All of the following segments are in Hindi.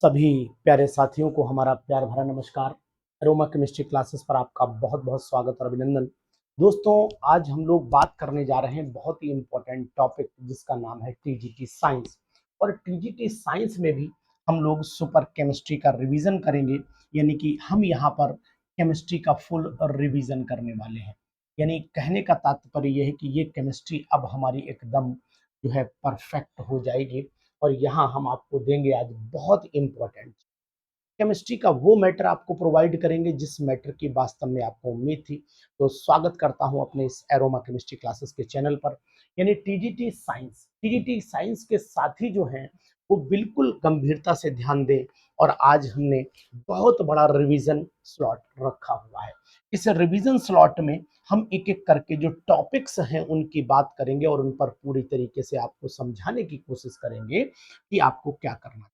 सभी प्यारे साथियों को हमारा प्यार भरा नमस्कार। अरोमा केमिस्ट्री क्लासेस पर आपका बहुत बहुत स्वागत और अभिनंदन। दोस्तों, आज हम लोग बात करने जा रहे हैं बहुत ही इम्पोर्टेंट टॉपिक जिसका नाम है टीजीटी साइंस। और टीजीटी साइंस में भी हम लोग सुपर केमिस्ट्री का रिवीजन करेंगे, यानी कि हम यहाँ पर केमिस्ट्री का फुल रिवीजन करने वाले हैं। यानी कहने का तात्पर्य यह है कि ये केमिस्ट्री अब हमारी एकदम जो है परफेक्ट हो जाएगी। और यहाँ हम आपको देंगे आज बहुत इंपॉर्टेंट केमिस्ट्री का वो मैटर आपको प्रोवाइड करेंगे जिस मैटर की वास्तव में आपको उम्मीद थी। तो स्वागत करता हूं अपने इस एरोमा केमिस्ट्री क्लासेस के चैनल पर, यानी टीजीटी साइंस। टीजीटी साइंस के साथी जो हैं वो बिल्कुल गंभीरता से ध्यान दें। और आज हमने बहुत बड़ा रिवीजन स्लॉट रखा हुआ है। इस रिवीजन स्लॉट में हम एक एक करके जो टॉपिक्स हैं उनकी बात करेंगे और उन पर पूरी तरीके से आपको समझाने की कोशिश करेंगे कि आपको क्या करना है।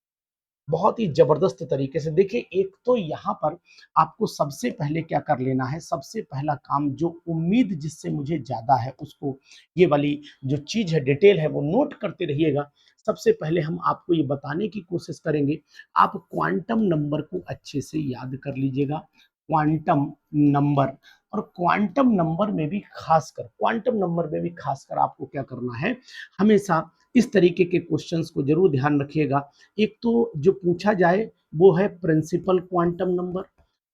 बहुत ही जबरदस्त तरीके से देखिए, एक तो यहाँ पर आपको सबसे पहले क्या कर लेना है। सबसे पहला काम, जो उम्मीद जिससे मुझे ज्यादा है उसको ये वाली जो चीज है, डिटेल है, वो नोट करते रहिएगा। सबसे पहले हम आपको ये बताने की कोशिश करेंगे, आप क्वांटम नंबर को अच्छे से याद कर लीजिएगा। क्वांटम नंबर, और क्वांटम नंबर में भी खासकर आपको क्या करना है, हमेशा इस तरीके के क्वेश्चंस को जरूर ध्यान रखिएगा। एक तो जो पूछा जाए वो है प्रिंसिपल क्वांटम नंबर।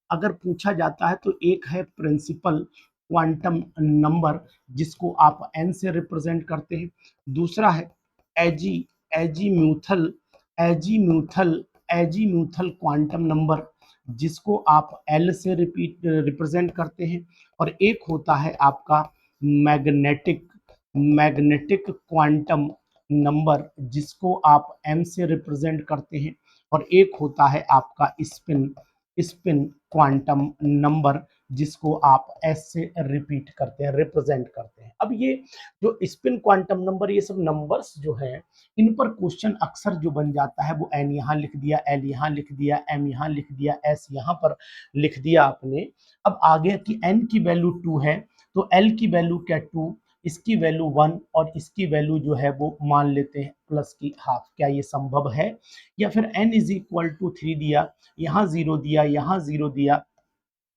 अगर पूछा जाता है तो एक है प्रिंसिपल क्वांटम नंबर जिसको आप एन से रिप्रेजेंट करते हैं। दूसरा है एजी azimuthal azimuthal azimuthal quantum number जिसको आप एल से रिप्रेजेंट करते हैं। और एक होता है आपका मैग्नेटिक मैग्नेटिक क्वांटम नंबर जिसको आप एम से रिप्रेजेंट करते हैं। और एक होता है आपका स्पिन स्पिन क्वांटम नंबर जिसको आप एस से रिपीट करते हैं, रिप्रेजेंट करते हैं। अब ये जो स्पिन क्वांटम नंबर, ये सब नंबर्स जो है, इन पर क्वेश्चन अक्सर जो बन जाता है वो एन यहाँ लिख दिया, एल यहाँ लिख दिया, एम यहाँ लिख दिया, एस यहाँ पर लिख दिया आपने। अब आगे कि एन की वैल्यू 2 है तो एल की वैल्यू क्या 2, इसकी वैल्यू 1 और इसकी वैल्यू जो है वो मान लेते हैं प्लस की हाफ। क्या ये संभव है? या फिर n इज इक्वल टू 3 दिया, यहाँ 0 दिया, यहाँ 0 दिया,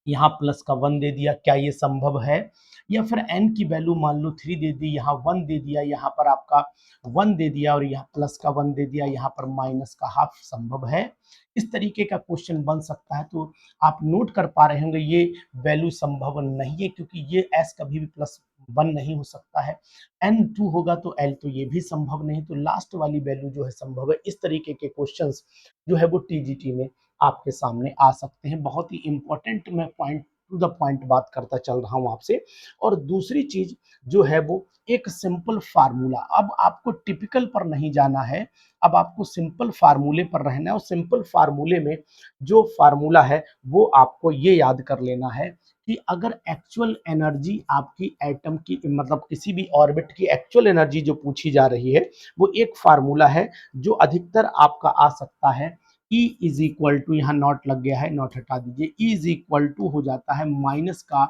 यहाँ प्लस का 1 दे दिया, क्या ये संभव है? या फिर n की वैल्यू मान लो 3 दे दी, यहाँ 1 दे दिया, यहाँ पर आपका 1 दे दिया और यहाँ प्लस का 1 दे दिया, यहाँ पर माइनस का हाफ, संभव है? इस तरीके का क्वेश्चन बन सकता है। तो आप नोट कर पा रहे होंगे ये वैल्यू संभव नहीं है, क्योंकि ये s कभी भी प्लस 1 नहीं हो सकता है। n 2 होगा तो l, तो ये भी संभव नहीं। तो लास्ट वाली वैल्यू जो है संभव है। इस तरीके के क्वेश्चंस जो है वो टीजीटी में आपके सामने आ सकते हैं। बहुत ही इंपॉर्टेंट, मैं पॉइंट टू द पॉइंट बात करता चल रहा हूं आपसे। और दूसरी चीज जो है वो एक सिंपल फार्मूला। अब आपको टिपिकल पर नहीं जाना है, अब आपको सिंपल फार्मूले पर रहना है। और सिंपल फार्मूले में जो फार्मूला है वो आपको ये याद कर लेना है कि अगर एक्चुअल एनर्जी आपकी एटम की, मतलब किसी भी ऑर्बिट की एक्चुअल एनर्जी जो पूछी जा रही है, वो एक फार्मूला है जो अधिकतर आपका आ सकता है। E इज इक्वल टू, यहाँ नॉट लग गया है, नॉट हटा दीजिए, E इज इक्वल टू हो जाता है माइनस का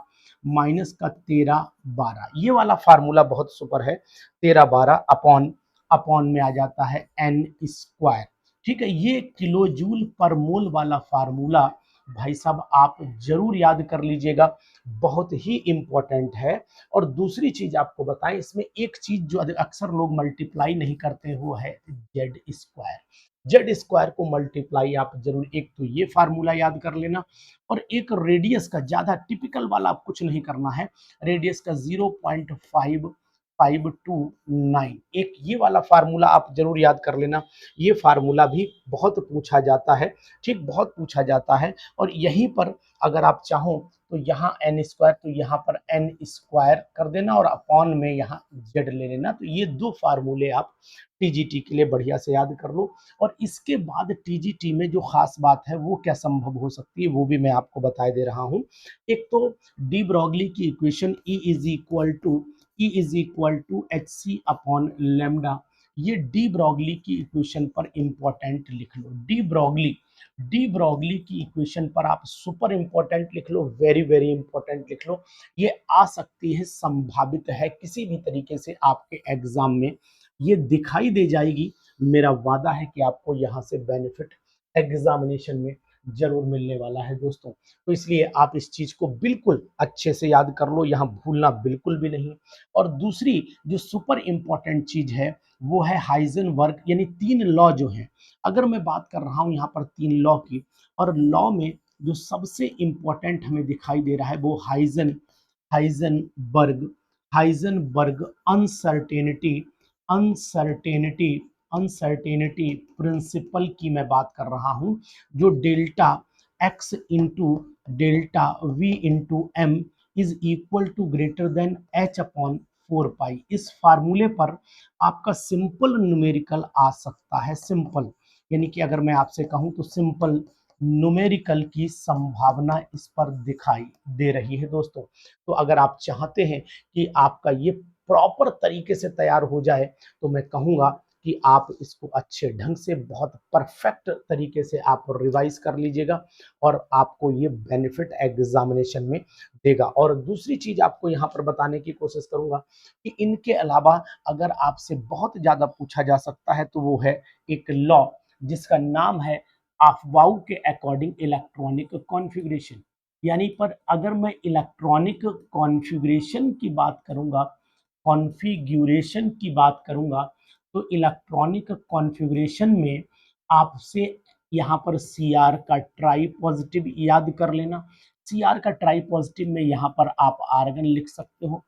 13/12। ये वाला फार्मूला बहुत सुपर है। 13/12 अपॉन अपॉन में आ जाता है एन स्क्वायर। ठीक है, ये किलो जूल पर मोल वाला फार्मूला भाई साहब आप जरूर याद कर लीजिएगा, बहुत ही इंपॉर्टेंट है। और दूसरी चीज आपको बताएं, इसमें एक चीज जो अक्सर लोग मल्टीप्लाई नहीं करते वो है जेड स्क्वायर। जेड स्क्वायर को मल्टीप्लाई आप जरूर, एक तो ये फार्मूला याद कर लेना, और एक रेडियस का, ज्यादा टिपिकल वाला आप कुछ नहीं करना है, रेडियस का 0.5529, एक ये वाला फार्मूला आप जरूर याद कर लेना। ये फार्मूला भी बहुत पूछा जाता है, ठीक, बहुत पूछा जाता है। और यहीं पर अगर आप चाहो तो यहाँ एन स्क्वायर, तो यहाँ पर एन स्क्वायर कर देना और अपॉन में यहाँ जेड ले लेना। तो ये दो फार्मूले आप टीजीटी के लिए बढ़िया से याद कर लो। और इसके बाद टीजीटी में जो खास बात है वो क्या संभव हो सकती है वो भी मैं आपको बता दे रहा हूं। एक तो डी ब्रॉगली की equation E is equal to H C upon lambda. ये डी ब्रॉगली की इक्वेशन पर इंपॉर्टेंट लिख लो। डी ब्रॉगली की इक्वेशन पर आप सुपर इंपॉर्टेंट लिख लो, वेरी वेरी इंपॉर्टेंट लिख लो। ये आ सकती है, संभावित है, किसी भी तरीके से आपके एग्जाम में ये दिखाई दे जाएगी। मेरा वादा है कि आपको यहाँ से बेनिफिट एग्जामिनेशन में जरूर मिलने वाला है दोस्तों। तो इसलिए आप इस चीज को बिल्कुल अच्छे से याद कर लो, यहाँ भूलना बिल्कुल भी नहीं। और दूसरी जो सुपर इंपॉर्टेंट चीज है वो है हाइजेनबर्ग, यानी 3 लॉ जो है, अगर मैं बात कर रहा हूँ यहाँ पर 3 लॉ की, और लॉ में जो सबसे इंपॉर्टेंट हमें दिखाई दे रहा है वो Heisenberg Heisenberg uncertainty uncertainty uncertainty principle की मैं बात कर रहा हूं, जो delta X into delta V into M is equal to greater than H upon 4 pi. इस फार्मूले पर आपका सिंपल न्यूमेरिकल आ सकता है, सिंपल, यानी कि अगर मैं आपसे कहूं तो सिंपल न्यूमेरिकल की संभावना इस पर दिखाई दे रही है दोस्तों। तो अगर आप चाहते हैं कि आपका ये प्रॉपर तरीके से तैयार हो जाए, तो मैं कहूँगा कि आप इसको अच्छे ढंग से बहुत परफेक्ट तरीके से आप रिवाइज कर लीजिएगा, और आपको ये बेनिफिट एग्जामिनेशन में देगा। और दूसरी चीज आपको यहाँ पर बताने की कोशिश करूंगा कि इनके अलावा अगर आपसे बहुत ज्यादा पूछा जा सकता है तो वो है एक लॉ जिसका नाम है अफवाउ के अकॉर्डिंग इलेक्ट्रॉनिक कॉन्फ़िगरेशन। यानी पर अगर मैं इलेक्ट्रॉनिक कॉन्फ़िगरेशन की बात करूंगा, कॉन्फ़िगरेशन की बात करूंगा, तो इलेक्ट्रॉनिक कॉन्फ़िगरेशन में आपसे यहाँ पर सी आर का ट्राई पॉजिटिव याद कर लेना। सी आर का ट्राई पॉजिटिव में यहाँ पर आप आर्गन लिख सकते हो,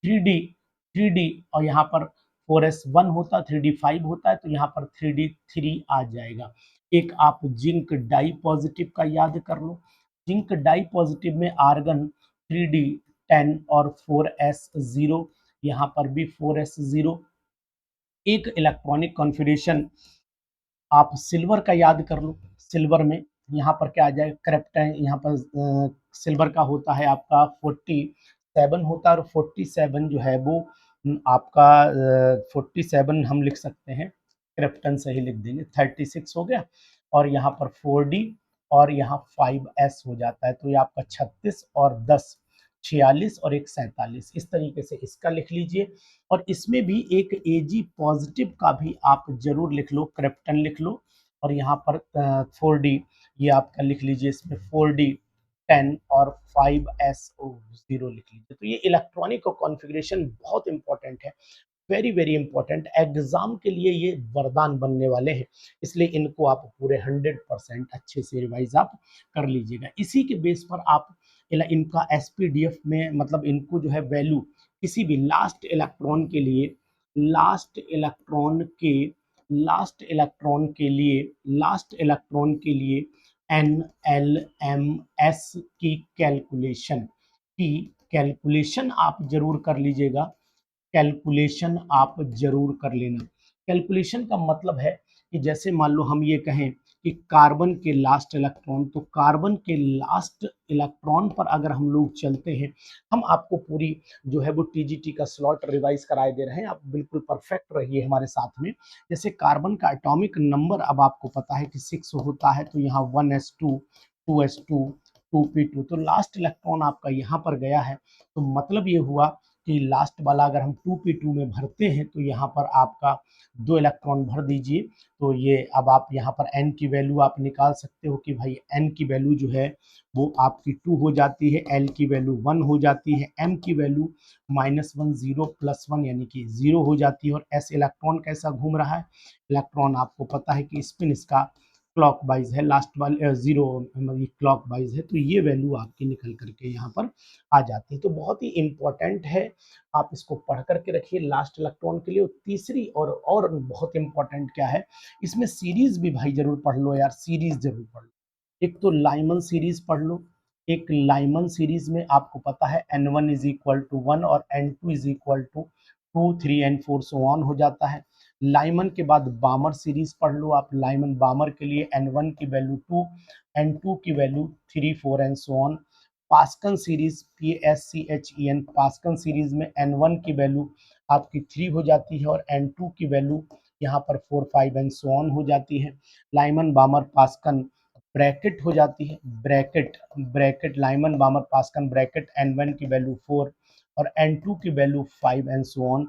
3D और यहाँ पर 4s1 होता है, 3D5 होता है, तो यहाँ पर 3D3 आ जाएगा। एक आप जिंक डाई पॉजिटिव का याद कर लो, जिंक डाई पॉजिटिव में आर्गन 3D10 और 4s0, यहाँ पर भी 4s0। एक इलेक्ट्रॉनिक कॉन्फ़िगरेशन आप सिल्वर का याद कर लो, सिल्वर में यहाँ पर क्या आ जाएगा, क्रिप्टन, यहाँ पर सिल्वर का होता है आपका 47 होता है, और 47 जो है वो आपका 47 हम लिख सकते हैं, क्रिप्टन से ही लिख देंगे, 36 हो गया, और यहाँ पर 4D और यहाँ 5s हो जाता है, तो ये आपका 36 और 10 46 और एक 47, इस तरीके से इसका लिख लीजिए। और इसमें भी एक एजी पॉजिटिव का भी आप जरूर लिख लो, क्रिप्टन लिख लो, और यहाँ पर 4D ये आपका लिख लीजिए, इसमें 4D10 और 5s0 लिख लीजिए। तो ये इलेक्ट्रॉनिक कॉन्फ़िगरेशन बहुत इंपॉर्टेंट है, वेरी वेरी इंपॉर्टेंट, एग्जाम के लिए ये वरदान बनने वाले हैं, इसलिए इनको आप पूरे 100% अच्छे से रिवाइज आप कर लीजिएगा। इसी के बेस पर आप इनका एसपीडीएफ में, मतलब इनको जो है वैल्यू किसी भी लास्ट इलेक्ट्रॉन के लिए, लास्ट इलेक्ट्रॉन के लास्ट इलेक्ट्रॉन के लिए लास्ट इलेक्ट्रॉन के लिए एन एल एम एस की कैलकुलेशन आप जरूर कर लीजिएगा, कैलकुलेशन आप जरूर कर लेना। कैलकुलेशन का मतलब है कि जैसे मान लो हम ये कहें कि कार्बन के लास्ट इलेक्ट्रॉन, तो कार्बन के लास्ट इलेक्ट्रॉन पर अगर हम लोग चलते हैं, हम आपको पूरी जो है वो टीजीटी का स्लॉट रिवाइज कराए दे रहे हैं, आप बिल्कुल परफेक्ट रहिए हमारे साथ में। जैसे कार्बन का एटॉमिक नंबर अब आपको पता है कि 6 होता है, तो यहाँ 1s2 2s2 2p2, तो लास्ट इलेक्ट्रॉन आपका यहाँ पर गया है, तो मतलब ये हुआ कि लास्ट वाला अगर हम 2p2 में भरते हैं तो यहाँ पर आपका 2 इलेक्ट्रॉन भर दीजिए, तो ये अब आप यहाँ पर n की वैल्यू आप निकाल सकते हो कि भाई n की वैल्यू जो है वो आपकी 2 हो जाती है, l की वैल्यू 1 हो जाती है, m की वैल्यू -1 0 +1 यानी कि 0 हो जाती है। और s इलेक्ट्रॉन कैसा घूम रहा है, इलेक्ट्रॉन आपको पता है कि स्पिन इसका क्लॉक वाइज है, लास्ट वाले 0 क्लॉक वाइज है, तो ये वैल्यू आपकी निकल करके यहाँ पर आ जाती है। तो बहुत ही इंपॉर्टेंट है, आप इसको पढ़ करके रखिए लास्ट इलेक्ट्रॉन के लिए। तीसरी और बहुत इंपॉर्टेंट क्या है, इसमें सीरीज भी भाई जरूर पढ़ लो यार, सीरीज जरूर पढ़ लो। एक तो लाइमन सीरीज पढ़ लो, एक लाइमन सीरीज में आपको पता है n1 इज इक्वल टू 1 और n2 is equal to 2 3 and 4 so on हो जाता है। लाइमन के बाद बामर सीरीज पढ़ लो आप, लाइमन बामर के लिए n1 की वैल्यू 2, n2 की value 3 4 and so on. Paschen series PASCHEN, Paschen series में n1 की वैल्यू आपकी 3 हो जाती है और n2 की वैल्यू यहाँ पर 4 5 एंड सो ऑन हो जाती है। लाइमन बामर पास्कन ब्रैकेट हो जाती है, bracket bracket Lyman बामर पास्कन bracket n1 की वैल्यू 4 और n2 की value 5 and so on.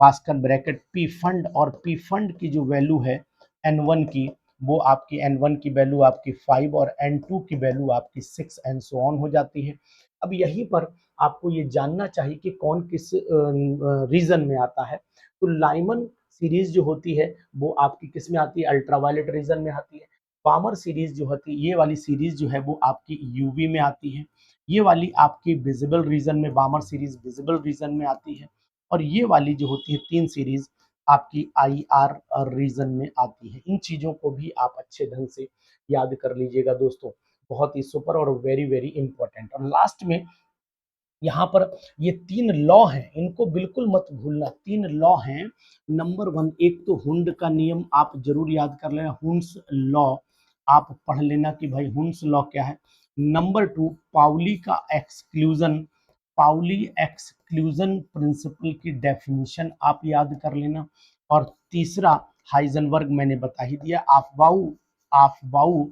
Pascal bracket P fund, और पी फंड की जो वैल्यू है n1 की वो आपकी N1 की वैल्यू आपकी 5 और N2 की वैल्यू आपकी 6 एंड सो ऑन हो जाती है। अब यहीं पर आपको ये जानना चाहिए कि कौन किस रीजन में आता है। तो लाइमन सीरीज जो होती है वो आपकी किस में आती है, अल्ट्रावायलेट रीजन में आती है। पामर सीरीज जो होती है, ये वाली सीरीज जो है वो आपकी यूवी में आती है। ये वाली आपकी विजिबल रीजन में, बामर सीरीज विजिबल रीजन में आती है। और ये वाली जो होती है तीन सीरीज आपकी आई आर रीजन में आती है। इन चीजों को भी आप अच्छे ढंग से याद कर लीजिएगा दोस्तों, बहुत ही सुपर और वेरी वेरी इंपॉर्टेंट। और लास्ट में यहाँ पर ये तीन लॉ हैं, इनको बिल्कुल मत भूलना। तीन लॉ हैं। नंबर वन, एक तो हुंड का नियम आप जरूर याद कर लेना, हुंस लॉ आप पढ़ लेना कि भाई हुंस लॉ क्या है। नंबर टू, पाउली का एक्सक्लूजन, पाउली एक्सक्लूजन प्रिंसिपल की डेफिनेशन आप याद कर लेना। और तीसरा, हाइजेनबर्ग मैंने बता ही दिया। आफबाउ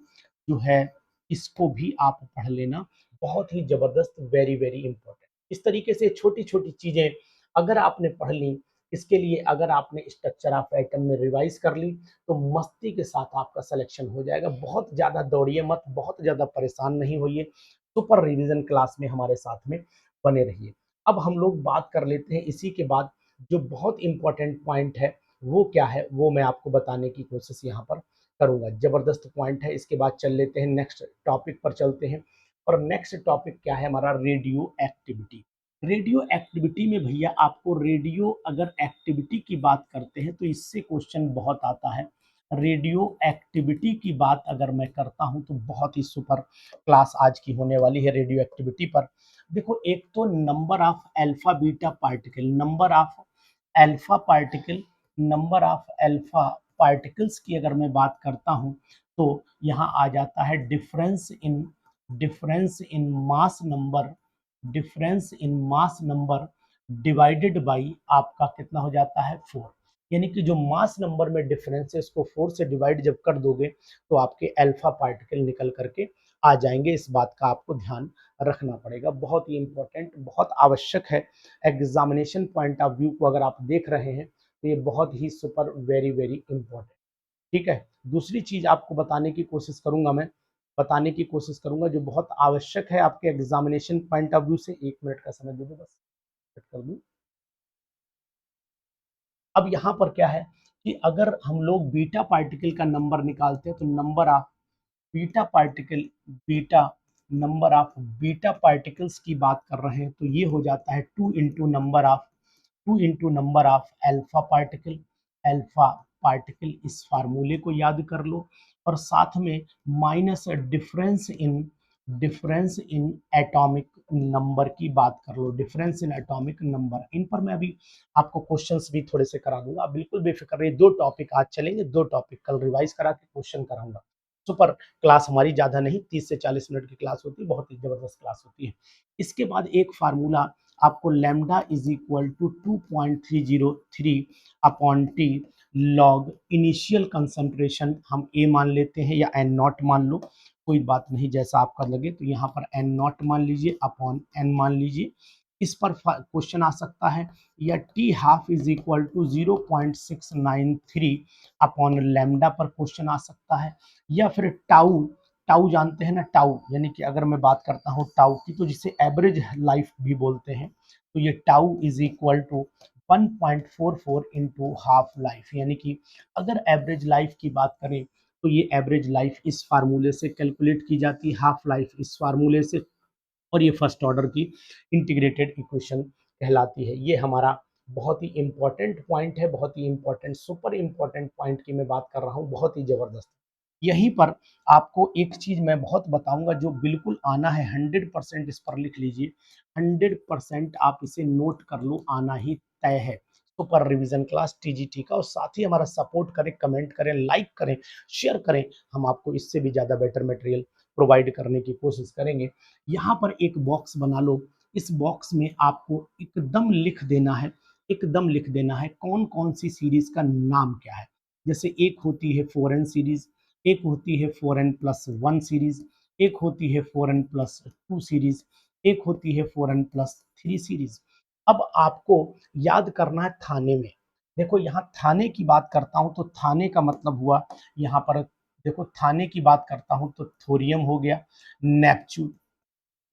जो है इसको भी आप पढ़ लेना, बहुत ही जबरदस्त, वेरी वेरी इंपॉर्टेंट। इस तरीके से छोटी छोटी चीजें अगर आपने पढ़ ली, इसके लिए अगर आपने स्ट्रक्चर ऑफ एटम में रिवाइज कर ली तो मस्ती के साथ आपका सिलेक्शन हो जाएगा। बहुत ज्यादा दौड़िए मत, बहुत ज्यादा परेशान नहीं होइए, सुपर रिवीजन क्लास में हमारे साथ में बने रहिए। अब हम लोग बात कर लेते हैं इसी के बाद जो बहुत इंपॉर्टेंट पॉइंट है वो क्या है, वो मैं आपको बताने की कोशिश यहाँ पर करूंगा। जबरदस्त पॉइंट है। इसके बाद चल लेते हैं नेक्स्ट टॉपिक पर चलते हैं। और नेक्स्ट टॉपिक क्या है हमारा, रेडियो एक्टिविटी। रेडियो एक्टिविटी में भैया आपको रेडियो अगर एक्टिविटी की बात करते हैं तो इससे क्वेश्चन बहुत आता है। रेडियो एक्टिविटी की बात अगर मैं करता हूं तो बहुत ही सुपर क्लास आज की होने वाली है रेडियो एक्टिविटी पर। देखो, एक तो number of alpha beta particle, number of alpha particle, number of alpha particles की अगर मैं बात करता हूं तो यहाँ आ जाता है difference in mass number, difference in mass number divided by आपका कितना हो जाता है 4। यानी कि जो मास नंबर में डिफरेंस है इसको 4 से डिवाइड जब कर दोगे तो आपके अल्फा पार्टिकल निकल करके आ जाएंगे। इस बात का आपको ध्यान रखना पड़ेगा, बहुत ही इंपॉर्टेंट, बहुत आवश्यक है। एग्जामिनेशन पॉइंट ऑफ व्यू को अगर आप देख रहे हैं तो ये बहुत ही सुपर वेरी वेरी इंपॉर्टेंट। ठीक है। दूसरी चीज आपको बताने की कोशिश करूंगा जो बहुत आवश्यक है आपके एग्जामिनेशन पॉइंट ऑफ व्यू से। 1 मिनट का समय दे दो बस, कट कर दूं। अब यहाँ पर क्या है कि अगर हम लोग बीटा पार्टिकल का नंबर निकालते हैं तो number of beta particle, beta number of beta particles की बात कर रहे हैं तो ये हो जाता है 2 into number of alpha particle. इस फार्मूले को याद कर लो। और साथ में minus difference in atomic number की बात कर लो, डिफरेंस इन एटॉमिक नंबर। इन पर मैं अभी आपको क्वेश्चंस भी थोड़े से करा दूंगा, आप बिल्कुल बेफिक्र रहिए। 2 टॉपिक आज चलेंगे, 2 टॉपिक कल रिवाइज करा के क्वेश्चन कराऊंगा। सुपर क्लास हमारी ज्यादा नहीं, 30 से 40 मिनट की क्लास होती है, बहुत ही जबरदस्त क्लास होती है। इसके बाद एक फार्मूला आपको lambda is equal to 2.303 upon T log initial concentration, हम ए मान लेते हैं या एन नॉट मान लो, कोई बात नहीं, जैसा आपका लगे। तो यहाँ पर एन नॉट मान लीजिए अपॉन एन मान लीजिए। इस पर क्वेश्चन आ सकता है। या T half is equal to 0.693 upon lambda पर क्वेश्चन आ सकता है। या फिर टाउ, टाउ जानते हैं ना, टाउ यानी कि अगर मैं बात करता हूँ टाउ की तो जिसे एवरेज लाइफ भी बोलते हैं, तो ये tau is equal to 1.44 into half life. यानी कि अगर एवरेज लाइफ की बात करें तो ये एवरेज लाइफ इस फार्मूले से कैलकुलेट की जाती है, हाफ लाइफ इस फार्मूले से। और ये फर्स्ट ऑर्डर की इंटीग्रेटेड इक्वेशन कहलाती है। ये हमारा बहुत ही इंपॉर्टेंट पॉइंट है, बहुत ही इंपॉर्टेंट सुपर इंपॉर्टेंट पॉइंट की मैं बात कर रहा हूँ, बहुत ही जबरदस्त। यहीं पर आपको एक चीज मैं बहुत बताऊंगा जो बिल्कुल आना है, 100% इस पर लिख लीजिए, 100% आप इसे नोट कर लो, आना ही तय है। सुपर रिवीजन क्लास टीजीटी का। और साथ ही हमारा सपोर्ट करें, कमेंट करें, लाइक करें, शेयर करें, हम आपको इससे भी ज्यादा बेटर मटेरियल प्रोवाइड करने की कोशिश करेंगे। यहाँ पर एक बॉक्स बना लो, इस बॉक्स में आपको एकदम लिख देना है, एकदम लिख देना है कौन कौन सी सीरीज का नाम क्या है। जैसे एक होती है 4n सीरीज, एक होती है 4n+1 सीरीज, एक होती है 4n+2 सीरीज, एक होती है 4n+3 सीरीज। अब आपको याद करना है थाने में। देखो यहाँ थाने की बात करता हूं तो थाने का मतलब हुआ यहाँ पर देखो थाने की बात करता हूँ तो थोरियम हो गया, नेपच्यून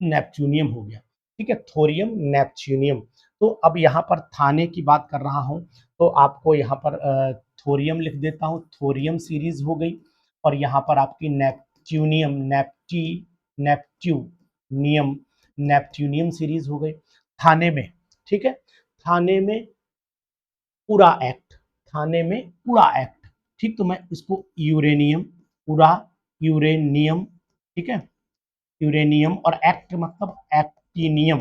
नेपच्यूनियम हो गया, ठीक है, थोरियम नेपच्यूनियम। तो अब यहाँ पर थाने की बात कर रहा हूँ तो आपको यहाँ पर थोरियम लिख देता हूँ, थोरियम सीरीज हो गई। और यहाँ पर आपकी नेपच्यूनियम नेपट्यूनियम नेपट्यूनियम सीरीज हो गई थाने में, ठीक है। थाने में पूरा एक्ट, थाने में पूरा एक्ट, ठीक। तो मैं इसको यूरेनियम, पूरा यूरेनियम, ठीक है, यूरेनियम। और एक्ट मतलब एक्टिनियम,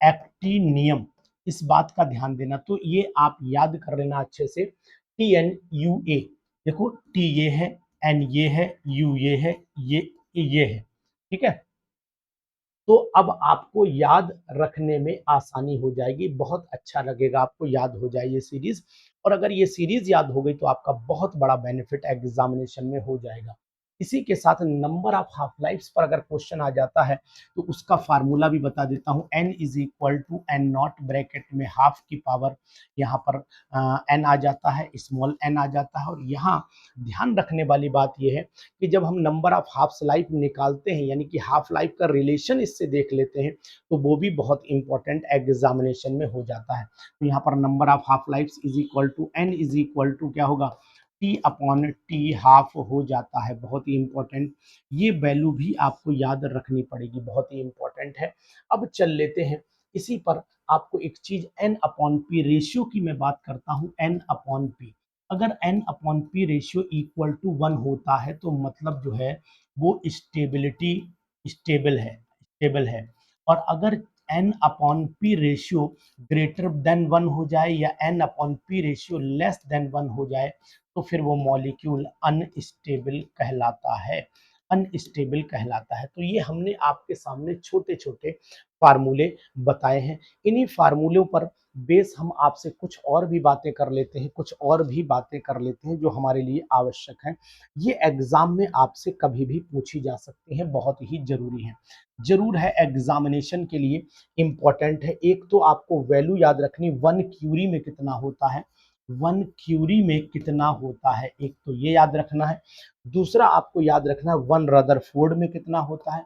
एक्टिनियम, इस बात का ध्यान देना। तो ये आप याद कर लेना अच्छे से, TNUA। देखो टी ये है, एन ये है, यू ये है, ये है, ठीक है। तो अब आपको याद रखने में आसानी हो जाएगी, बहुत अच्छा लगेगा आपको, याद हो जाए ये सीरीज। और अगर ये सीरीज याद हो गई तो आपका बहुत बड़ा बेनिफिट एग्जामिनेशन में हो जाएगा। इसी के साथ नंबर ऑफ हाफ लाइफ्स पर अगर क्वेश्चन आ जाता है तो उसका फार्मूला भी बता देता हूँ। n is equal to N nought, bracket में हाफ की पावर, यहाँ पर n आ जाता है, स्मॉल n आ जाता है। और यहाँ ध्यान रखने वाली बात यह है कि जब हम नंबर ऑफ हाफ लाइफ निकालते हैं, यानी कि हाफ लाइफ का रिलेशन इससे देख लेते हैं, तो वो भी बहुत इंपॉर्टेंट एग्जामिनेशन में हो जाता है। तो यहाँ पर number of half life is equal to N is equal to क्या होगा, टी अपॉन टी हाफ हो जाता है, बहुत ही इंपॉर्टेंट। ये वैल्यू भी आपको याद रखनी पड़ेगी, बहुत ही इंपॉर्टेंट है। अब चल लेते हैं इसी पर, आपको एक चीज एन अपॉन पी रेशियो की मैं बात करता हूँ, एन अपॉन पी। अगर n upon P ratio equal to 1 होता है तो मतलब जो है वो स्टेबल है। और अगर n upon P ratio greater than 1 हो जाए या n upon P ratio less than 1 हो जाए तो फिर वो मॉलिक्यूल अनस्टेबल कहलाता है, अनस्टेबल कहलाता है। तो ये हमने आपके सामने छोटे छोटे फार्मूले बताए हैं। इन्हीं फार्मूलों पर बेस हम आपसे कुछ और भी बातें कर लेते हैं, कुछ और भी बातें कर लेते हैं जो हमारे लिए आवश्यक हैं। ये एग्जाम में आपसे कभी भी पूछी जा सकती हैं, बहुत ही जरूरी है, जरूर है, एग्जामिनेशन के लिए इंपॉर्टेंट है। एक तो आपको वैल्यू याद रखनी, 1 क्यूरी में कितना होता है, 1 क्यूरी में कितना होता है, एक तो ये याद रखना है। दूसरा आपको याद रखना है 1 रदरफोर्ड में कितना होता है,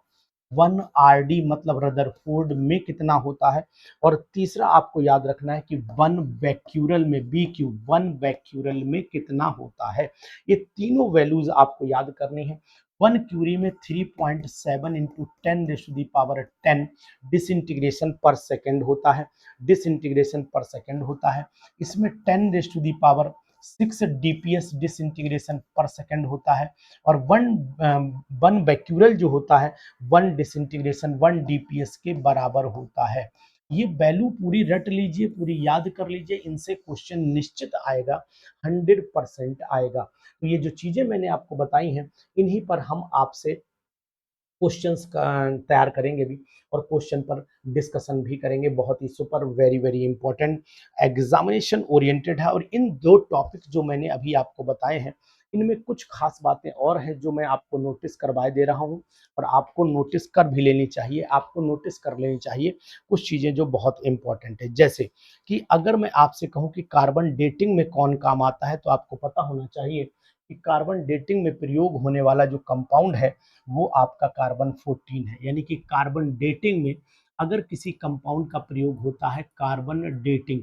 1 आरडी मतलब रदरफोर्ड में कितना होता है। और तीसरा आपको याद रखना है कि 1 बैक्यूरल में, BQ 1 बैक्यूरल में कितना होता है। ये तीनों वैल्यूज आपको याद करनी है। 1 क्यूरी में 3.7 इंटू 10⁻10 डिसइंटीग्रेशन पर सेकेंड होता है, डिसइंटीग्रेशन पर सेकेंड होता है। इसमें 10⁻6 DPS डिसइंटीग्रेशन पर सेकेंड होता है। और वन बैक्यूरल जो होता है 1 डिसइंटीग्रेशन 1 DPS के बराबर होता है। ये वैल्यू पूरी रट लीजिए, पूरी याद कर लीजिए, इनसे क्वेश्चन निश्चित आएगा, 100% आएगा। तो ये जो चीजें मैंने आपको बताई हैं इन्हीं पर हम आपसे क्वेश्चंस तैयार करेंगे भी, और क्वेश्चन पर डिस्कशन भी करेंगे। बहुत ही super, very very important, examination oriented है। और इन दो टॉपिक जो मैंने अभी आपको बताए हैं इनमें कुछ खास बातें और हैं जो मैं आपको नोटिस करवाए दे रहा हूं, और आपको नोटिस कर भी लेनी चाहिए, आपको नोटिस कर लेनी चाहिए कुछ चीजें जो बहुत इंपॉर्टेंट है। जैसे कि अगर मैं आपसे कहूं कि कार्बन डेटिंग में कौन काम आता है, तो आपको पता होना चाहिए कि कार्बन डेटिंग में प्रयोग होने वाला जो कंपाउंड है वो आपका कार्बन 14 है। यानी कि कार्बन डेटिंग में अगर किसी कंपाउंड का प्रयोग होता है कार्बन डेटिंग,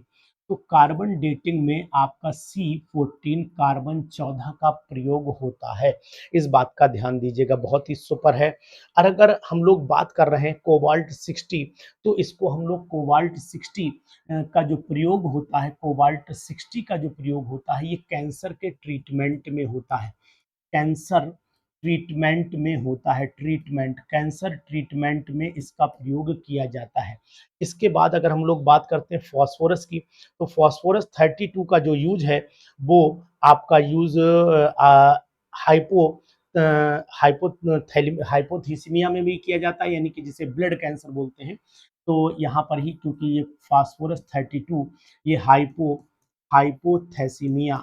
तो कार्बन डेटिंग में आपका C14 कार्बन 14 का प्रयोग होता है। इस बात का ध्यान दीजिएगा, बहुत ही सुपर है। और अगर हम लोग बात कर रहे हैं कोबाल्ट 60, तो इसको हम लोग कोबाल्ट 60 का जो प्रयोग होता है, कोबाल्ट 60 का जो प्रयोग होता है ये कैंसर के ट्रीटमेंट में होता है, कैंसर ट्रीटमेंट में होता है, ट्रीटमेंट, कैंसर ट्रीटमेंट में इसका प्रयोग किया जाता है। इसके बाद अगर हम लोग बात करते हैं फास्फोरस की, तो फास्फोरस 32 का जो यूज है वो आपका यूज हाइपो हाइपोथीसिमिया में भी किया जाता है, यानी कि जिसे ब्लड कैंसर बोलते हैं। तो यहाँ पर ही क्योंकि ये फास्फोरस 32 ये हाइपोथैसीमिया,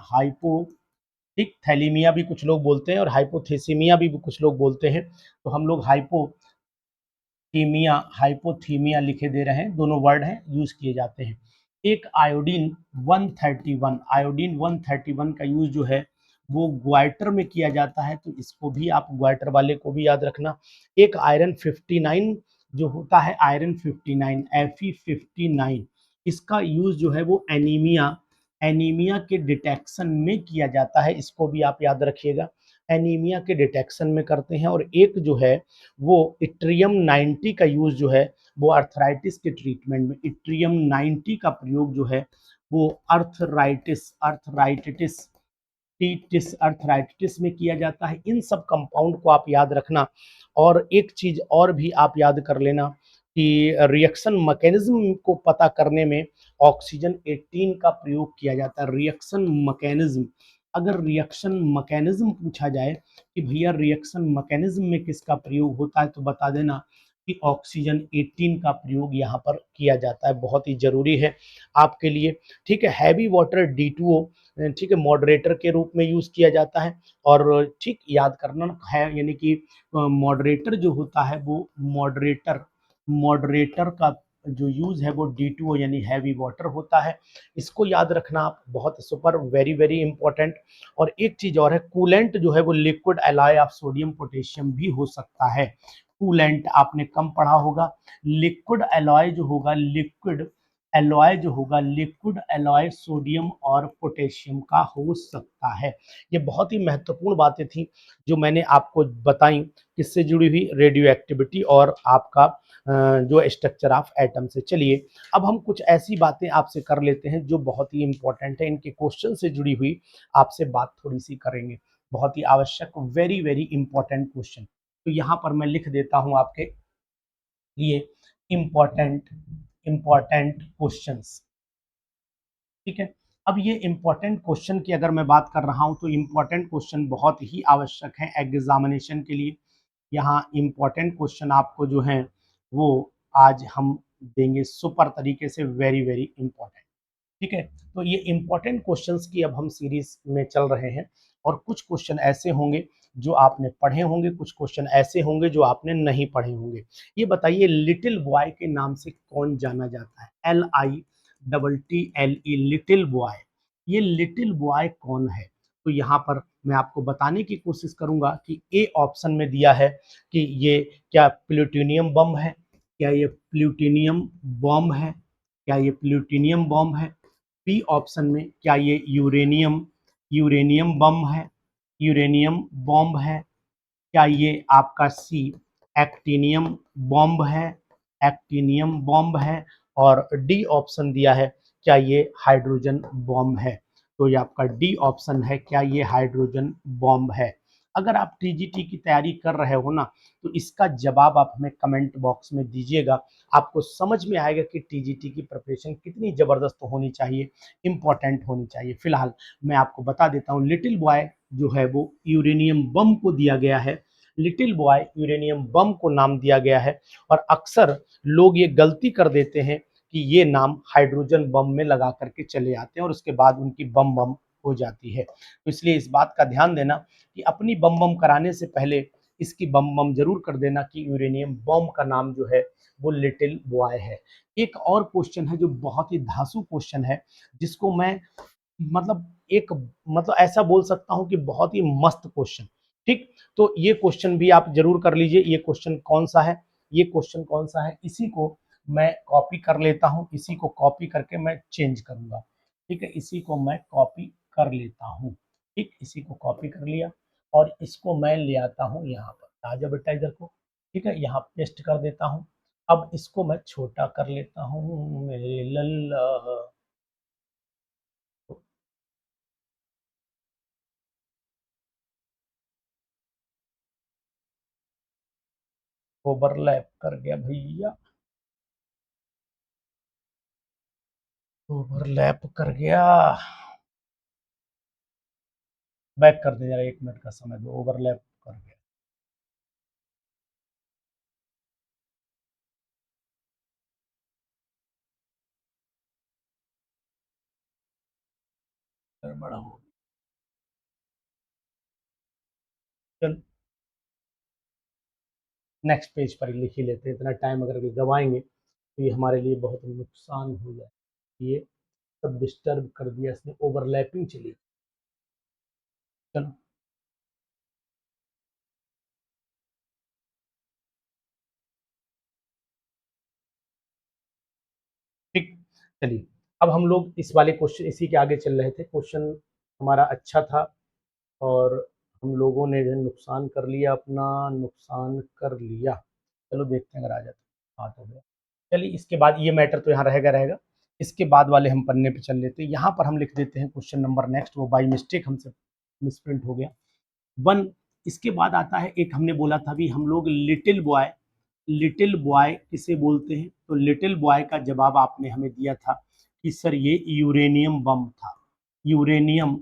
ठीक, थैलीमिया भी कुछ लोग बोलते हैं और हाइपोथेसीमिया भी कुछ लोग बोलते हैं। तो हम लोग हाइपोथीमिया लिखे दे रहे हैं, दोनों वर्ड हैं, यूज किए जाते हैं। एक आयोडीन 131, आयोडीन 131 का यूज जो है वो ग्वाइटर में किया जाता है, तो इसको भी आप ग्वाइटर वाले को भी याद रखना। एक आयरन 59 जो होता है, आयरन 59 Fe59, इसका यूज जो है वो एनीमिया एनीमिया के डिटेक्शन में किया जाता है, इसको भी आप याद रखिएगा। एनीमिया के डिटेक्शन में करते हैं। और एक जो है वो इट्रियम 90 का यूज जो है वो अर्थराइटिस के ट्रीटमेंट में, इट्रियम 90 का प्रयोग जो है वो अर्थराइटिस टीटिस अर्थराइटिस में किया जाता है। इन सब कंपाउंड को आप याद रखना। और एक चीज और भी आप याद कर लेना कि रिएक्शन मैकेनिज्म को पता करने में ऑक्सीजन 18 का प्रयोग किया जाता है। रिएक्शन मैकेनिज्म, अगर रिएक्शन मैकेनिज्म पूछा जाए कि भैया रिएक्शन मैकेनिज्म में किसका प्रयोग होता है, तो बता देना कि ऑक्सीजन 18 का प्रयोग यहाँ पर किया जाता है। बहुत ही जरूरी है आपके लिए। ठीक है, हैवी वाटर D2O, ठीक है, मॉडरेटर के रूप में यूज किया जाता है। और ठीक याद करना है, यानी कि मॉडरेटर जो होता है वो मॉडरेटर का जो यूज है वो D2O यानी हैवी वाटर होता है। इसको याद रखना आप, बहुत सुपर, वेरी वेरी इंपॉर्टेंट। और एक चीज और है, कूलेंट जो है वो liquid alloy of sodium potassium भी हो सकता है। कूलेंट आपने कम पढ़ा होगा। लिक्विड एलॉय जो होगा, लिक्विड एलॉय सोडियम और पोटेशियम का हो सकता है। ये बहुत ही महत्वपूर्ण बातें थी जो मैंने आपको बताई, किससे जुड़ी हुई, रेडियो एक्टिविटी और आपका जो स्ट्रक्चर ऑफ एटम से। चलिए अब हम कुछ ऐसी बातें आपसे कर लेते हैं जो बहुत ही इंपॉर्टेंट है, इनके क्वेश्चन से जुड़ी हुई आपसे बात थोड़ी सी करेंगे। बहुत ही आवश्यक, वेरी वेरी इंपॉर्टेंट क्वेश्चन। तो यहाँ पर मैं लिख देता हूँ आपके लिए इंपॉर्टेंट इंपॉर्टेंट क्वेश्चंस। ठीक है, अब ये इंपॉर्टेंट क्वेश्चन की अगर मैं बात कर रहा हूं तो इंपॉर्टेंट क्वेश्चन बहुत ही आवश्यक है एग्जामिनेशन के लिए। यहाँ इंपॉर्टेंट क्वेश्चन आपको जो है वो आज हम देंगे सुपर तरीके से, वेरी वेरी इंपॉर्टेंट। ठीक है, तो ये इंपॉर्टेंट क्वेश्चंस की अब हम सीरीज में चल रहे हैं। और कुछ क्वेश्चन ऐसे होंगे जो आपने पढ़े होंगे, कुछ क्वेश्चन ऐसे होंगे जो आपने नहीं पढ़े होंगे। ये बताइए, लिटिल बॉय के नाम से कौन जाना जाता है? LITTLE, little boy. ये लिटिल बॉय कौन है? तो यहाँ पर मैं आपको बताने की कोशिश करूंगा कि ए ऑप्शन में दिया है कि ये क्या प्लूटोनियम बम है? क्या ये प्लूटोनियम बम है? क्या ये प्लूटोनियम बम है? बी ऑप्शन में क्या ये यूरेनियम यूरेनियम बम है? यूरेनियम बॉम्ब है? क्या ये आपका सी एक्टिनियम बॉम्ब है? एक्टिनियम बॉम्ब है? और डी ऑप्शन दिया है, क्या ये हाइड्रोजन बॉम्ब है? तो ये आपका डी ऑप्शन है, क्या ये हाइड्रोजन बॉम्ब है? अगर आप टीजीटी की तैयारी कर रहे हो ना, तो इसका जवाब आप हमें कमेंट बॉक्स में दीजिएगा। आपको समझ में आएगा कि टीजीटी की प्रिपरेशन कितनी जबरदस्त होनी चाहिए, इंपॉर्टेंट होनी चाहिए। फिलहाल मैं आपको बता देता हूँ, लिटिल बॉय जो है वो यूरेनियम बम को दिया गया है। लिटिल बॉय यूरेनियम बम को नाम दिया गया है। और अक्सर लोग ये गलती कर देते हैं कि ये नाम हाइड्रोजन बम में लगा करके चले आते हैं और उसके बाद उनकी बम बम हो जाती है। तो इसलिए इस बात का ध्यान देना कि अपनी बम बम कराने से पहले इसकी बम बम जरूर कर देना कि यूरेनियम बम का नाम जो है वो लिटिल बॉय है। एक और क्वेश्चन है जो बहुत ही धांसू क्वेश्चन है, जिसको मैं मतलब एक मतलब ऐसा बोल सकता हूं कि बहुत ही मस्त क्वेश्चन। ठीक, तो ये क्वेश्चन भी आप जरूर कर लीजिए। ये क्वेश्चन कौन सा है? ये क्वेश्चन कौन सा है, इसी को मैं कॉपी कर लेता हूं, इसी को कॉपी करके मैं चेंज करूंगा। ठीक है, इसी को मैं कॉपी कर लेता हूं। ठीक, इसी को कॉपी कर लिया और इसको मैं ले आता हूं यहाँ पर। आजा बेटा इधर को। ठीक है, यहाँ पेस्ट कर देता हूँ। अब इसको मैं छोटा कर लेता हूँ, मेरे लल्ला। ओवरलैप कर गया भैया, ओवरलैप कर गया। बैक कर दे जरा, 1 मिनट का समय दो, ओवरलैप कर गया। गड़बड़ हो, चल नेक्स्ट पेज पर ही लिख ही लेते हैं। इतना टाइम अगर गवाएंगे तो ये हमारे लिए बहुत नुकसान हो जाए। ये सब डिस्टर्ब कर दिया इसने, ओवरलैपिंग चली। चलो ठीक। चलिए अब हम लोग इस वाले क्वेश्चन इसी के आगे चल रहे थे। क्वेश्चन हमारा अच्छा था और हम लोगों ने जो नुकसान कर लिया, अपना नुकसान कर लिया। चलो देखते हैं अगर आ जाता है। हाँ तो गया। चलिए इसके बाद ये मैटर तो यहाँ रहेगा रहेगा। इसके बाद वाले हम पन्ने पे चल लेते हैं। यहाँ पर हम लिख देते हैं क्वेश्चन नंबर नेक्स्ट, वो बाई मिस्टेक हमसे मिसप्रिंट हो गया। वन। इसके बाद आता है एक, हमने बोला था भी हम लोग लिटिल बॉय किसे बोलते हैं, तो लिटिल बॉय का जवाब आपने हमें दिया था कि सर ये यूरेनियम बम था। यूरेनियम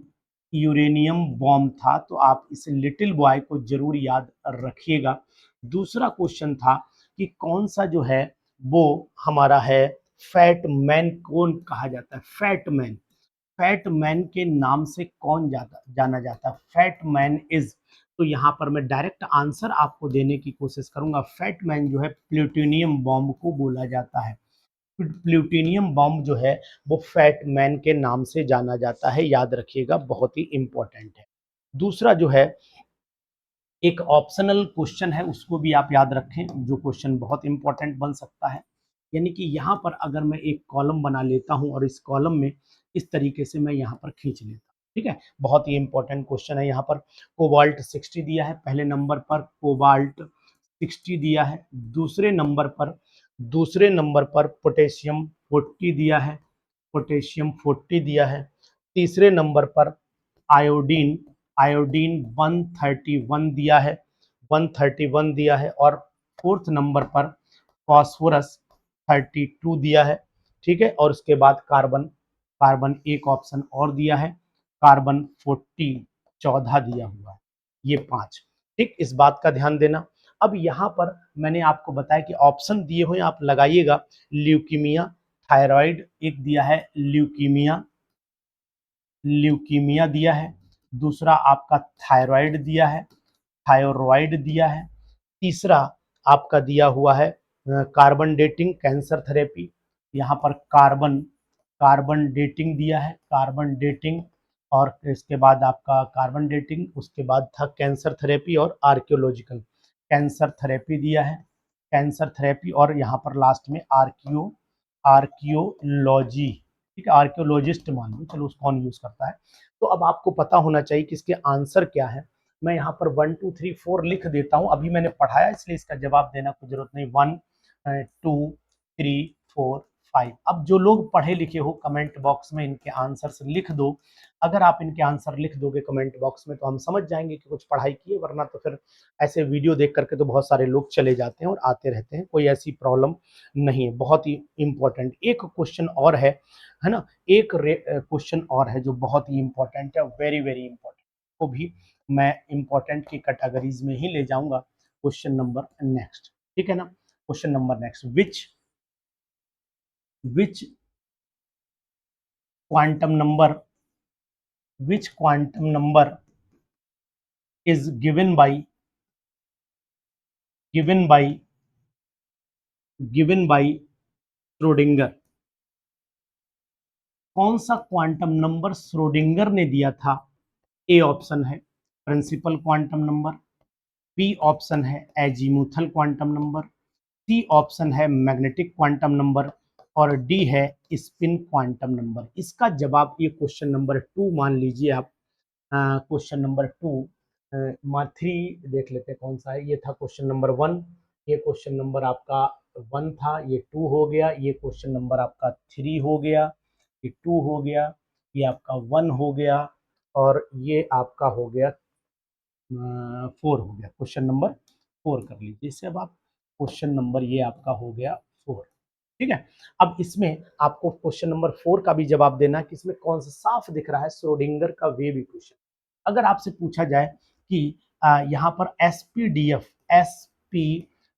यूरेनियम बॉम्ब था, तो आप इस लिटिल बॉय को जरूर याद रखिएगा। दूसरा क्वेश्चन था कि कौन सा जो है वो हमारा है फैट मैन, कौन कहा जाता है फैट मैन। फैट मैन के नाम से कौन जाना जाता है, फैट मैन इज। तो यहाँ पर मैं डायरेक्ट आंसर आपको देने की कोशिश करूंगा। फैट मैन जो है प्लूटोनियम बॉम्ब को बोला जाता है। प्लूटोनियम बॉम्ब जो है वो फैट मैन के नाम से जाना जाता है, याद रखिएगा, बहुत ही इंपॉर्टेंट है। दूसरा जो है एक ऑप्शनल क्वेश्चन है, उसको भी आप याद रखें, जो क्वेश्चन बहुत इंपॉर्टेंट बन सकता है। यानी कि यहाँ पर अगर मैं एक कॉलम बना लेता हूँ और इस कॉलम में इस तरीके से मैं यहाँ पर खींच लेता हूँ, ठीक है, बहुत ही इंपॉर्टेंट क्वेश्चन है। यहाँ पर कोबाल्ट 60 दिया है, पहले नंबर पर कोबाल्ट 60 दिया है। दूसरे नंबर पर पोटेशियम 40 दिया है, पोटेशियम 40 दिया है। तीसरे नंबर पर आयोडीन आयोडीन 131 दिया है, 131 दिया है। और फोर्थ नंबर पर फॉस्फोरस 32 दिया है, ठीक है। और उसके बाद कार्बन कार्बन एक ऑप्शन और दिया है, कार्बन 40 14 दिया हुआ है। ये पांच, ठीक, इस बात का ध्यान देना। अब यहाँ पर मैंने आपको बताया कि ऑप्शन दिए हुए आप लगाइएगा। ल्यूकीमिया, थायराइड एक दिया है, ल्यूकीमिया ल्यूकीमिया दिया है। दूसरा आपका थायराइड दिया है, थायरॉइड दिया है। तीसरा आपका दिया हुआ है कार्बन डेटिंग कैंसर थेरेपी। यहाँ पर कार्बन कार्बन डेटिंग दिया है, कार्बन डेटिंग। और इसके बाद आपका कार्बन डेटिंग, उसके बाद था कैंसर थेरेपी और आर्कियोलॉजिकल। कैंसर थेरेपी दिया है, कैंसर थेरेपी। और यहाँ पर लास्ट में आर्कियोलॉजी, ठीक है, आर्कियोलॉजिस्ट मान लो, चलो उसको कौन यूज करता है। तो अब आपको पता होना चाहिए कि इसके आंसर क्या है। मैं यहाँ पर 1 2 3 4 लिख देता हूँ, अभी मैंने पढ़ाया इसलिए इसका जवाब देना कोई जरूरत नहीं। 1 2 3 4 5। अब जो लोग पढ़े लिखे हो कमेंट बॉक्स में इनके आंसर्स लिख दो। अगर आप इनके आंसर लिख दोगे कमेंट बॉक्स में तो हम समझ जाएंगे कि कुछ पढ़ाई की है, वरना तो फिर ऐसे वीडियो देख करके तो बहुत सारे लोग चले जाते हैं और आते रहते हैं, कोई ऐसी प्रॉब्लम नहीं है। बहुत ही इंपॉर्टेंट एक क्वेश्चन और है ना, एक क्वेश्चन और है जो बहुत ही इंपॉर्टेंट है, वेरी वेरी इंपॉर्टेंट, को भी मैं इंपॉर्टेंट की कैटेगरीज में ही ले जाऊंगा। क्वेश्चन नंबर नेक्स्ट, ठीक है ना। Question number next, which quantum number which quantum number is given by Schrodinger. कौन सा क्वांटम नंबर श्रोडिंगर ने दिया था? ए ऑप्शन है principal quantum number, B option है azimuthal quantum number, C option है मैग्नेटिक क्वांटम नंबर, और डी है स्पिन क्वांटम नंबर। इसका जवाब ये क्वेश्चन नंबर 2 मान लीजिए आप। क्वेश्चन नंबर 2 3 देख लेते हैं कौन सा है। ये था क्वेश्चन नंबर 1, ये क्वेश्चन नंबर आपका 1 था, ये 2 हो गया। ये क्वेश्चन नंबर आपका 3 हो गया, ये 2 हो गया, ये आपका 1 हो गया, और ये आपका हो गया 4 हो गया। क्वेश्चन नंबर 4 कर लीजिए इसे। अब आप क्वेश्चन नंबर ये आपका हो गया 4, ठीक है। अब इसमें आपको क्वेश्चन नंबर 4 का भी जवाब देना है कि इसमें कौन सा साफ दिख रहा है श्रोडिंगर का वेव इक्वेशन। अगर आपसे पूछा जाए कि यहाँ पर एस पी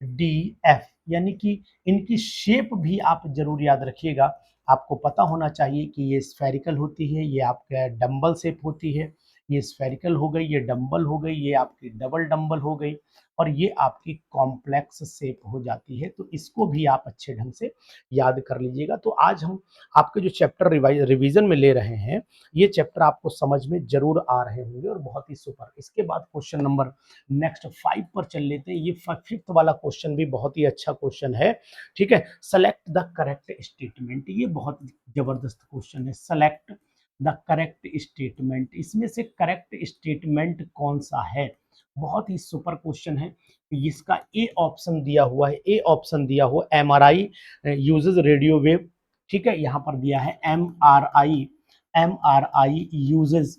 डी एफ यानी कि इनकी शेप भी आप जरूर याद रखिएगा। आपको पता होना चाहिए कि ये स्फेरिकल होती है, ये आपके डंबल शेप होती है, ये स्फेरिकल हो गई, ये डंबल हो गई, ये आपकी डबल डंबल हो गई, और ये आपकी कॉम्प्लेक्स शेप हो जाती है। तो इसको भी आप अच्छे ढंग से याद कर लीजिएगा। तो आज हम आपके जो चैप्टर रिवीजन में ले रहे हैं, ये चैप्टर आपको समझ में जरूर आ रहे होंगे और बहुत ही सुपर। इसके बाद क्वेश्चन नंबर नेक्स्ट 5 पर चल लेते हैं। ये फिफ्थ वाला क्वेश्चन भी बहुत ही अच्छा क्वेश्चन है, ठीक है। सेलेक्ट द करेक्ट स्टेटमेंट, ये बहुत जबरदस्त क्वेश्चन है। सेलेक्ट द करेक्ट स्टेटमेंट, इसमें से करेक्ट स्टेटमेंट कौन सा है, बहुत ही सुपर क्वेश्चन है। इसका ए ऑप्शन दिया हुआ है, ए ऑप्शन दिया हुआ एमआरआई यूजेस रेडियो वेव, ठीक है। यहाँ पर दिया है MRI, MRI uses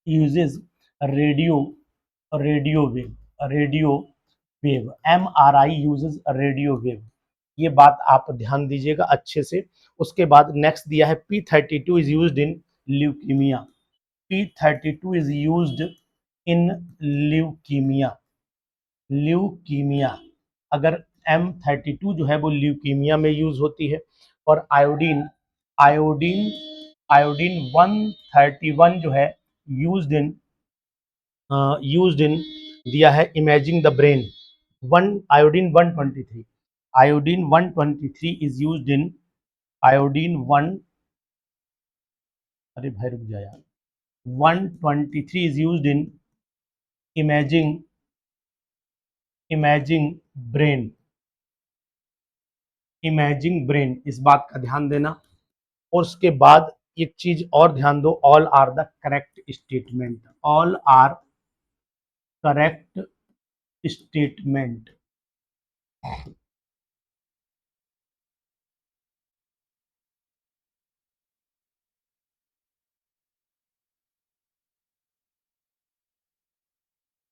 uses radio radio wave, radio wave, MRI uses radio wave, ये बात आप ध्यान दीजिएगा अच्छे से। उसके बाद नेक्स्ट दिया है P32 is used in leukaemia, P32 is used in leukaemia, leukaemia, अगर M32 जो है वो ल्यूकीमिया में यूज होती है। और आयोडीन, आयोडीन आयोडीन 131 जो है यूज्ड इन दिया है imaging the brain, one iodine 123, iodine 123 is used in iodine 1, अरे भाई रुक जा यार, 123 is used in imaging imaging brain, imaging brain, इस बात का ध्यान देना। और उसके बाद एक चीज और ध्यान दो, all are the correct statement, all are correct statement,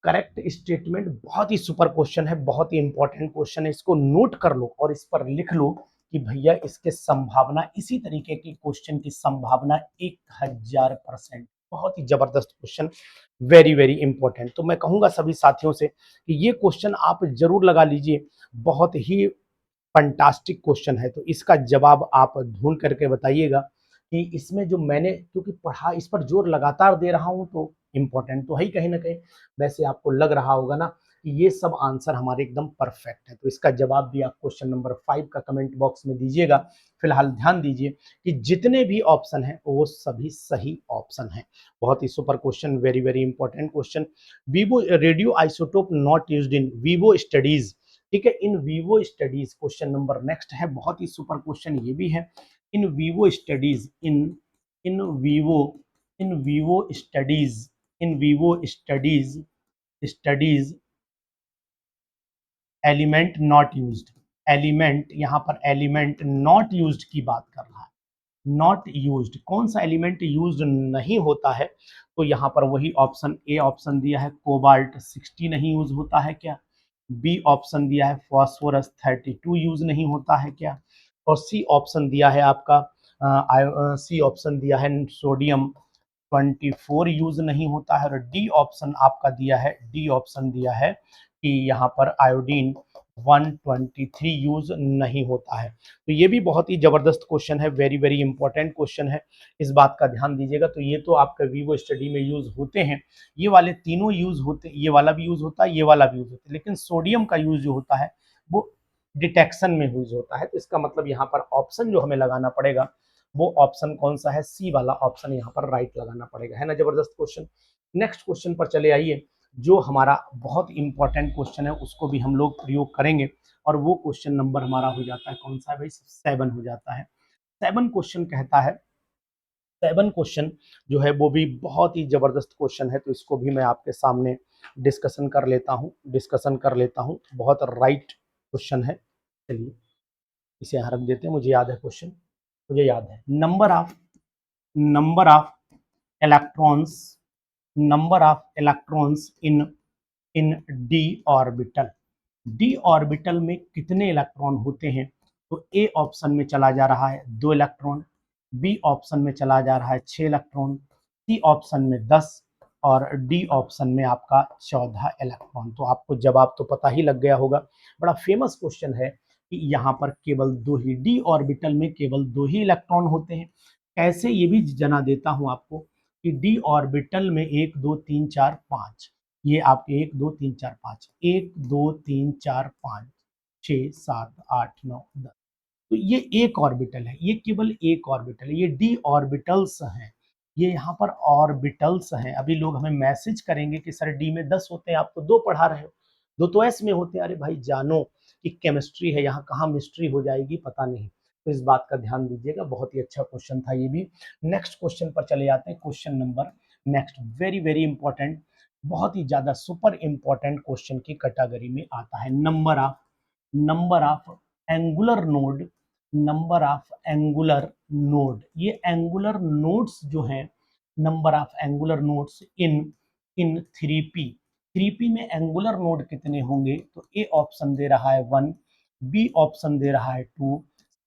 correct statement बहुत ही सुपर क्वेश्चन है, बहुत ही इंपॉर्टेंट क्वेश्चन है। इसको नोट कर लो और इस पर लिख लो कि भैया इसके संभावना, इसी तरीके की क्वेश्चन की संभावना 1000%, बहुत ही जबरदस्त क्वेश्चन, वेरी वेरी इंपॉर्टेंट। तो मैं कहूंगा सभी साथियों से कि ये क्वेश्चन आप जरूर लगा लीजिए, बहुत ही फंटास्टिक क्वेश्चन है। तो इसका जवाब आप ढूंढ करके बताइएगा कि इसमें जो मैंने, क्योंकि पढ़ा, इस पर जोर लगातार दे रहा हूं तो इम्पोर्टेंट तो है ही कहीं ना कहीं। वैसे आपको लग रहा होगा ना कि ये सब आंसर हमारे एकदम परफेक्ट है। तो इसका जवाब भी आप क्वेश्चन नंबर 5 का कमेंट बॉक्स में दीजिएगा। फिलहाल ध्यान दीजिए कि जितने भी ऑप्शन हैं वो सभी सही ऑप्शन हैं। बहुत ही super question, very very important question. Vivo radio isotope not used in vivo studies, ठीक है, in vivo studies, question number next है, बहुत ही सुपर क्वेश्चन ये भी है। In vivo studies, in vivo in vivo studies, in vivo studies element not used, element, यहाँ पर एलिमेंट नॉट यूज्ड की बात कर रहा है। नॉट यूज्ड, कौन सा एलिमेंट यूज्ड नहीं होता है, तो यहाँ पर वही ऑप्शन ए ऑप्शन दिया है, कोबाल्ट 60 नहीं यूज होता है क्या। बी ऑप्शन दिया है फॉस्फोरस 32 यूज नहीं होता है क्या। और सी ऑप्शन दिया है आपका सी ऑप्शन दिया है सोडियम 24 यूज नहीं होता है। और डी ऑप्शन आपका दिया है, डी ऑप्शन दिया है कि यहाँ पर आयोडीन 123 यूज नहीं होता है। तो ये भी बहुत ही जबरदस्त क्वेश्चन है, वेरी वेरी इंपॉर्टेंट क्वेश्चन है, इस बात का ध्यान दीजिएगा। तो ये तो आपका वीवो स्टडी में यूज होते हैं, ये वाले तीनों यूज होते, ये वाला भी यूज होता है, ये वाला भी यूज होता है, लेकिन सोडियम का यूज जो होता है वो डिटेक्शन में यूज होता है। तो इसका मतलब यहाँ पर ऑप्शन जो हमें लगाना पड़ेगा वो ऑप्शन कौन सा है, सी वाला ऑप्शन यहाँ पर राइट लगाना पड़ेगा, है ना। जबरदस्त क्वेश्चन। नेक्स्ट क्वेश्चन पर चले आइए, जो हमारा बहुत इंपॉर्टेंट क्वेश्चन है उसको भी हम लोग प्रयोग करेंगे। और वो क्वेश्चन नंबर हमारा हो जाता है कौन सा है भाई, 7 हो जाता है। 7 क्वेश्चन कहता है, 7 क्वेश्चन जो है वो भी बहुत ही जबरदस्त क्वेश्चन है। तो इसको भी मैं आपके सामने डिस्कशन कर लेता हूँ, बहुत राइट क्वेश्चन है। चलिए इसे यहाँ रख देते हैं, मुझे याद है क्वेश्चन, मुझे याद है। Number of electrons, number of electrons in D orbital, D orbital में कितने इलेक्ट्रॉन होते हैं। तो ए ऑप्शन में चला जा रहा है 2 इलेक्ट्रॉन, बी ऑप्शन में चला जा रहा है 6 इलेक्ट्रॉन, सी ऑप्शन में 10 और डी ऑप्शन में आपका 14 इलेक्ट्रॉन। तो आपको जवाब तो पता ही लग गया होगा, बड़ा फेमस क्वेश्चन है कि यहाँ पर केवल 2 ही, डी ऑर्बिटल में केवल 2 ही इलेक्ट्रॉन होते हैं। कैसे, ये भी जना देता हूँ आपको। कि डी ऑर्बिटल में 1 2 3 4 5, ये आपके 1 2 3 4 5, 1 2 3 4 5 6 7 8 9 10, तो ये एक ऑर्बिटल है, ये केवल एक ऑर्बिटल है, ये डी ऑर्बिटल्स हैं, ये यहाँ पर ऑर्बिटल्स हैं। अभी लोग हमें मैसेज करेंगे कि सर डी में 10 होते हैं, आप तो 2 पढ़ा रहे हो, 2 तो एस में होते हैं। अरे भाई जानो कि केमिस्ट्री है, यहाँ कहाँ मिस्ट्री हो जाएगी पता नहीं, तो इस बात का ध्यान दीजिएगा। बहुत ही अच्छा क्वेश्चन था ये भी। नेक्स्ट क्वेश्चन पर चले जाते हैं। Question number next very very important, बहुत ही ज्यादा सुपर इंपॉर्टेंट क्वेश्चन की कैटेगरी में आता है। Number of angular node, number of angular node, ये एंगुलर नोड्स जो हैं, number of angular nodes in in 3p, 3p में एंगुलर नोड कितने होंगे? तो ए ऑप्शन दे रहा है 1, बी ऑप्शन दे रहा है 2,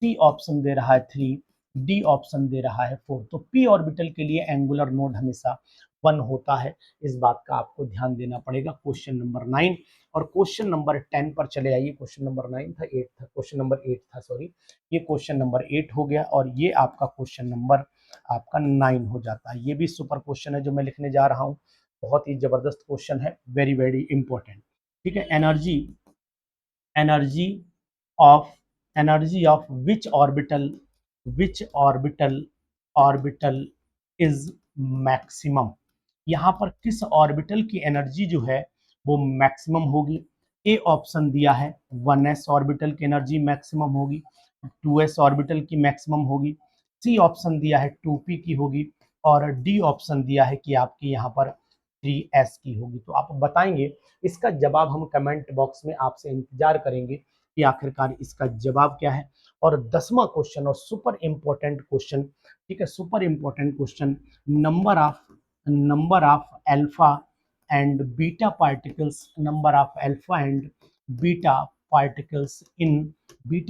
सी ऑप्शन दे रहा है 3, डी ऑप्शन दे रहा है 4। तो पी ऑर्बिटल के लिए एंगुलर नोड हमेशा 1 होता है, इस बात का आपको ध्यान देना पड़ेगा। क्वेश्चन नंबर 9 और क्वेश्चन नंबर 10 पर चले आइए। क्वेश्चन नंबर 9 था, 8 था, क्वेश्चन नंबर 8 था, सॉरी, ये क्वेश्चन नंबर 8 हो गया और ये आपका क्वेश्चन नंबर आपका 9 हो जाता है। ये भी सुपर क्वेश्चन है जो मैं लिखने जा रहा हूँ, बहुत ही जबरदस्त क्वेश्चन है, वेरी वेरी इंपॉर्टेंट। ठीक है, energy energy of energy of which orbital orbital is maximum, यहाँ पर किस ऑर्बिटल की एनर्जी जो है वो मैक्सिमम होगी? ए ऑप्शन दिया है 1s ऑर्बिटल की एनर्जी मैक्सिमम होगी, 2s ऑर्बिटल की मैक्सिमम होगी, सी ऑप्शन दिया है 2p की होगी और डी ऑप्शन दिया है कि आपकी यहाँ पर 3s की होगी। तो आप बताएंगे, इसका जवाब हम कमेंट बॉक्स में आपसे इंतजार करेंगे कि आखिरकार इसका जवाब क्या है। और 10वां क्वेश्चन और सुपर इंपॉर्टेंट क्वेश्चन, ठीक है, super important question, number of alpha and beta particles, number of alpha and beta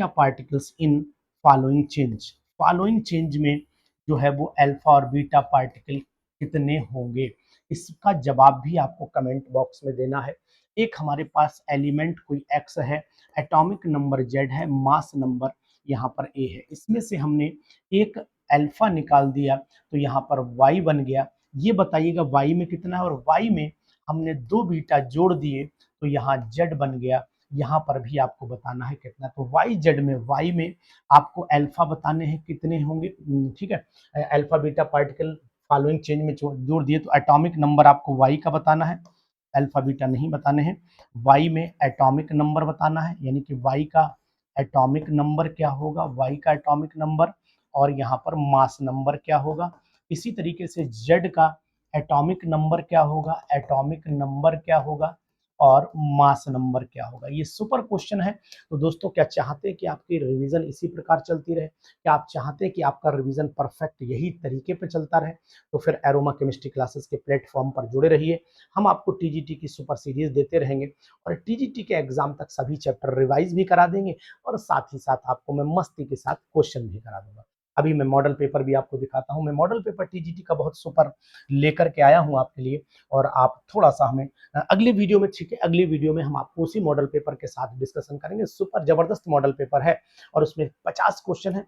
particles in following change में जो है वो अल्फा और बीटा पार्टिकल कितने होंगे? इसका जवाब भी आपको कमेंट बॉक्स में देना है। एक हमारे पास एलिमेंट कोई एक्स है, एटॉमिक नंबर जेड है, मास नंबर यहाँ पर ए है, इसमें से हमने एक अल्फा निकाल दिया तो यहाँ पर वाई बन गया। ये बताइएगा वाई में कितना है, और वाई में हमने 2 बीटा जोड़ दिए तो यहाँ जेड बन गया, यहाँ पर भी आपको बताना है कितना। तो वाई जेड में, वाई में आपको अल्फा बताने हैं कितने होंगे, ठीक है, alpha beta particle following change में जोड़ दिए तो एटॉमिक नंबर आपको वाई का बताना है, अल्फा बीटा नहीं बताने हैं। वाई में एटॉमिक नंबर बताना है, यानी कि वाई का एटॉमिक नंबर क्या होगा, वाई का एटॉमिक नंबर, और यहाँ पर मास नंबर क्या होगा। इसी तरीके से जेड का एटॉमिक नंबर क्या होगा, एटॉमिक नंबर क्या होगा और मास नंबर क्या होगा। ये सुपर क्वेश्चन है। तो दोस्तों, क्या चाहते हैं कि आपकी रिवीजन इसी प्रकार चलती रहे? क्या आप चाहते हैं कि आपका रिवीजन परफेक्ट यही तरीके पे चलता रहे? तो फिर एरोमा केमिस्ट्री क्लासेस के प्लेटफॉर्म पर जुड़े रहिए। हम आपको टीजीटी की सुपर सीरीज देते रहेंगे और टीजीटी के एग्जाम तक सभी चैप्टर रिवाइज भी करा देंगे और साथ ही साथ आपको मैं मस्ती के साथ क्वेश्चन भी करा दूंगा। अभी मैं मॉडल पेपर भी आपको दिखाता हूँ। मैं मॉडल पेपर टीजीटी का बहुत सुपर लेकर के आया हूँ आपके लिए, और आप थोड़ा सा हमें अगले वीडियो में, ठीक है, अगली वीडियो में हम आपको उसी मॉडल पेपर के साथ डिस्कशन करेंगे। सुपर जबरदस्त मॉडल पेपर है और उसमें 50 क्वेश्चन है,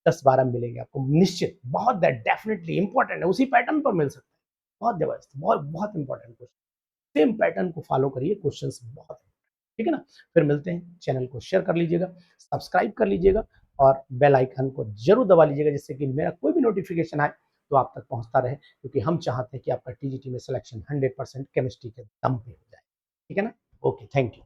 10-12 मिलेंगे आपको निश्चित, बहुत डेफिनेटली इंपॉर्टेंट है, उसी पैटर्न पर मिल सकता है। बहुत जबरदस्त, बहुत बहुत इंपॉर्टेंट क्वेश्चन, सेम पैटर्न को फॉलो करिए, क्वेश्चंस बहुत है, ठीक है ना। फिर मिलते हैं, चैनल को शेयर कर लीजिएगा, सब्सक्राइब कर लीजिएगा और बेल आइकन को जरूर दबा लीजिएगा, जिससे कि मेरा कोई भी नोटिफिकेशन आए तो आप तक पहुंचता रहे, क्योंकि हम चाहते हैं कि आपका टीजीटी में सिलेक्शन 100% केमिस्ट्री के दम पे हो जाए, ठीक है ना। Okay, thank you.